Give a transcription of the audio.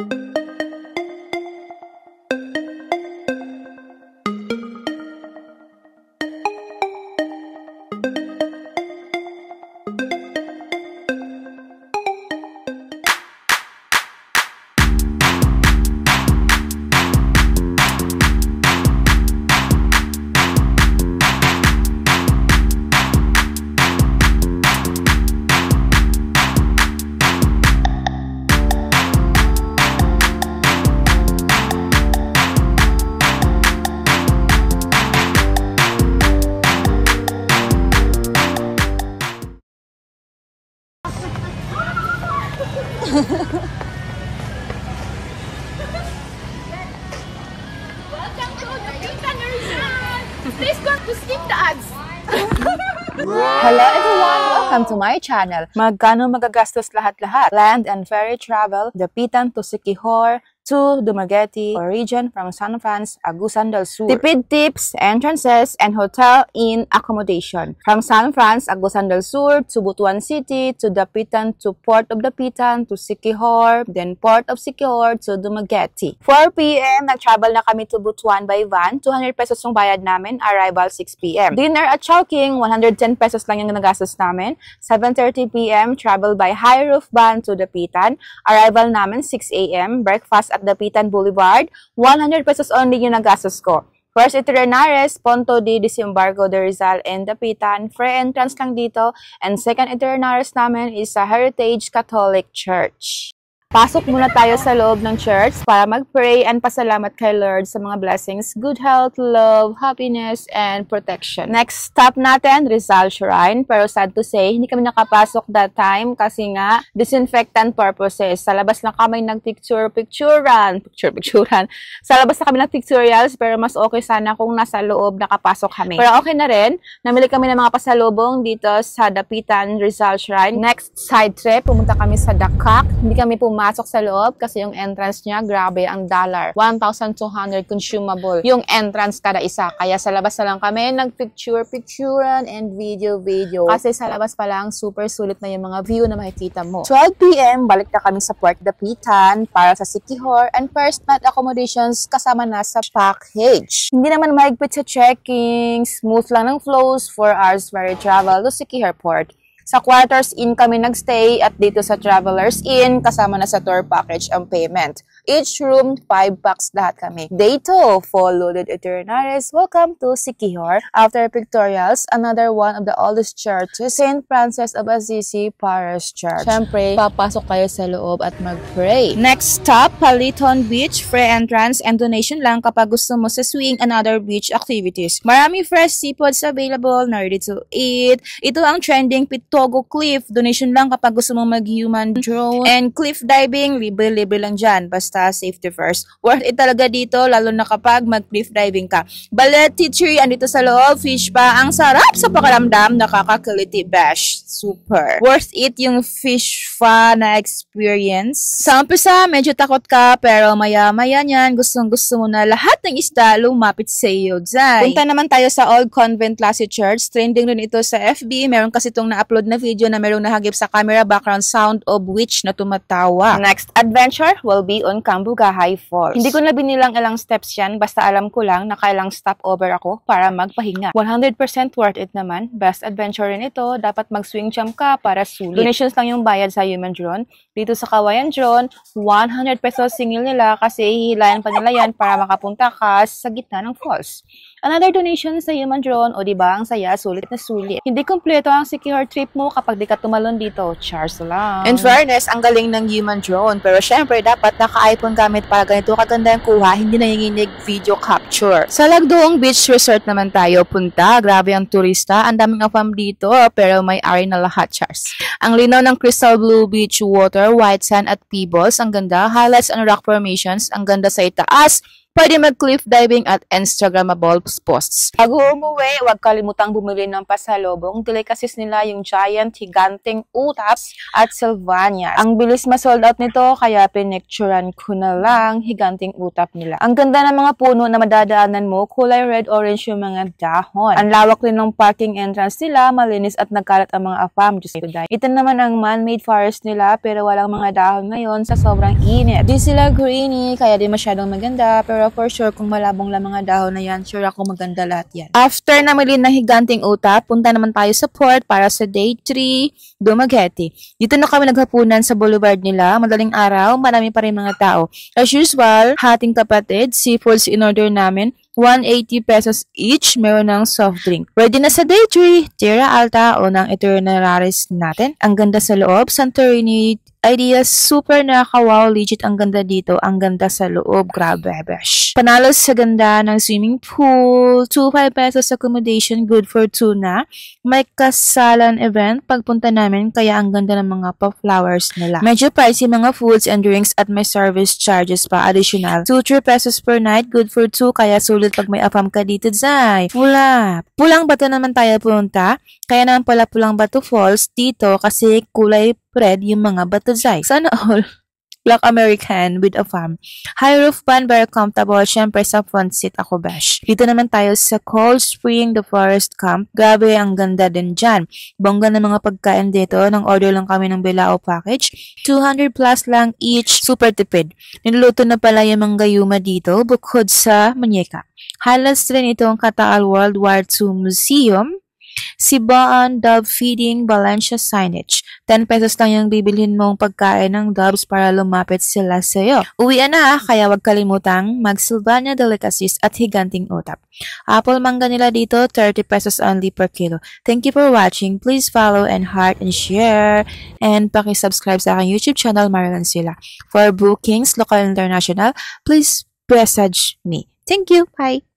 Welcome to the Pitan Rizal! Please go to skip the ads! Hello everyone! Welcome to my channel. Magkano magagastos lahat-lahat? Land and ferry travel, Dapitan to Siquijor, to Dumaguete, or region from San Francisco, Agusan del Sur. Tipid tips, entrances, and hotel in accommodation. From San Francisco, Agusan del Sur, to Butuan City, to Dapitan, to Port of Dapitan, to Siquijor, then Port of Siquijor, to Dumaguete. 4 p.m. nag-travel na kami to Butuan by van. 200 pesos yung bayad namin, arrival 6 p.m. Dinner at Chowking, 110 pesos lang yung nagastos namin. 7:30 p.m. travel by high roof van to Dapitan. Arrival namin 6 a.m. Breakfast at Dapitan Boulevard, 100 pesos only yung nagastos ko. First itineraries, Ponto de Desembarco de Rizal and Dapitan. Free entrance lang dito. And second itineraries namin is sa Heritage Catholic Church. Pasok muna tayo sa loob ng church para mag-pray and pasalamat kay Lord sa mga blessings, good health, love, happiness, and protection. Next stop natin, Rizal Shrine. Pero sad to say, hindi kami nakapasok that time kasi nga disinfectant purposes. Sa labas lang kami nag-picturean. Sa labas na kami nag-pictorials pero mas okay sana kung nasa loob nakapasok kami. Pero okay na rin. Namili kami ng mga pasalubong dito sa Dapitan Rizal Shrine. Next side trip, pumunta kami sa Dakak. Hindi kami pumasok sa loob kasi yung entrance niya, grabe ang dollar. 1,200 consumable yung entrance kada isa. Kaya sa labas na lang kami nag-picturean and video. Kasi sa labas pa lang, super sulit na yung mga view na makikita mo. 12 p.m. balik na kami sa Port Dapitan para sa Siquijor and first night accommodations kasama na sa package. Hindi naman mahigpit sa checking, smooth lang ng flows, 4 hours ferry travel to Siquijor Port. Sa Quarters Inn kami nagstay at dito sa Travelers Inn kasama na sa tour package ang payment. Each room, 5 packs lahat kami. Day 2, full loaded itineraries. Welcome to Siquijor. After pictorials, another one of the oldest churches, St. Francis of Assisi Parish Church. Siyempre, papasok kayo sa loob at mag-pray. Next stop, Paliton Beach. Free entrance and donation lang kapag gusto mo sa swing and other beach activities. Marami fresh seafoods available na ready to eat. Ito ang trending Pitogo Cliff. Donation lang kapag gusto mo mag-human drone. And cliff diving, libre-libre lang dyan. Basta safety first. Worth it talaga dito, lalo na kapag mag-cliff diving ka. Balete tree, andito sa loob. Fish pa. Ang sarap sa pakiramdam. Nakaka-kiliti bash. Super. Worth it yung fish fa na experience. Sa umpisa, medyo takot ka, pero maya-maya niyan, gustong-gusto mo na lahat ng isda lumapit sa iyo dyan. Punta naman tayo sa Old Convent Lassie Church. Trending rin ito sa FB. Meron kasi itong na-upload na video na merong nahagip sa camera background sound of witch na tumatawa. Next adventure will be on Cambugahay Falls. Hindi ko na binilang ilang steps yan, basta alam ko lang na kailang stopover ako para magpahinga. 100% worth it naman. Best adventure rin ito. Dapat mag-swing jump ka para sulit. Donations lang yung bayad sa human drone. Dito sa Kawayan Drone, 100 pesos singil nila kasi hihilayan pa nila yan para makapunta ka sa gitna ng falls. Another donation sa human drone, o diba ang saya, sulit na sulit. Hindi kumpleto ang Siquijor trip mo kapag di ka tumalon dito. Chars lang. In fairness, ang galing ng human drone. Pero syempre, dapat naka-iPhone gamit para ganito kaganda yung kuha, hindi nanginginig video capture. Sa Lagdoong Beach Resort naman tayo punta. Grabe ang turista. Ang daming afam dito, pero may ari na lahat, chars. Ang linaw ng crystal blue beach water, white sand at pebbles. Ang ganda. Highlights and rock formations. Ang ganda sa itaas. Pwede mag-cliff diving at Instagrammable posts. Bago umuwi, huwag kalimutang bumili ng pasalubong. Delicacies nila yung giant, higanting utaps at Sylvanias. Ang bilis ma-sold out nito, kaya pinicturan ko na lang higanting utap nila. Ang ganda ng mga puno na madadaanan mo, kulay red-orange yung mga dahon. Ang lawak rin ng parking entrance nila, malinis at nagkalat ang mga afam. Just to die. Ito naman ang man-made forest nila, pero walang mga dahon ngayon sa sobrang init. Di sila greeny, kaya di masyadong maganda, pero for sure kung malabong lang mga dahon na yan, sure ako maganda lahat yan. After namili ng higanting utap, punta naman tayo sa port para sa day 3, Dumaguete. Dito na kami naghapunan sa boulevard nila, madaling araw, marami pa rin mga tao. As usual, hating kapatid, seafoods in order namin, 180 pesos each, meron ng soft drink. Ready na sa day 3, Tierra Alta o ng itineraries natin. Ang ganda sa loob, Santorini idea, super nakaka-wow, legit ang ganda dito, ang ganda sa loob, grabe besh. Panalo sa ganda ng swimming pool, 25 pesos accommodation, good for 2 na. May kasalan event pagpunta namin, kaya ang ganda ng mga pa-flowers nila. Medyo pricey mga foods and drinks at may service charges pa additional. 2-3 pesos per night, good for 2, kaya sulit pag may afam ka dito, Zay. Pulang Bato naman tayo punta, kaya naman pala Pulang Bato Falls dito kasi kulay red yung mga bato, Zay. Sana all. Black American with a farm. High roof pan, very comfortable. Syempre sa front seat ako, bash. Dito naman tayo sa Cold Spring, the Forest Camp. Grabe, ang ganda din dyan. Bongga ng mga pagkain dito. Nang order lang kami ng Bilao package. 200 plus lang each. Super tipid. Niluluto na pala yung mga gayuma dito bukod sa Muñeca. Highlights rin ito ang Kataal World War II Museum. Sibaan, dove feeding, Valencia signage. 10 pesos lang yung bibilhin mong pagkain ng doves para lumapit sila sa'yo. Uwian na, kaya wag kalimutang mag-Sylvania delicacies at higanting utap. Apple mangga nila dito, 30 pesos only per kilo. Thank you for watching. Please follow and heart and share. And paki-subscribe sa aking YouTube channel, Marilyn Sila. For bookings, local and international, please message me. Thank you. Bye!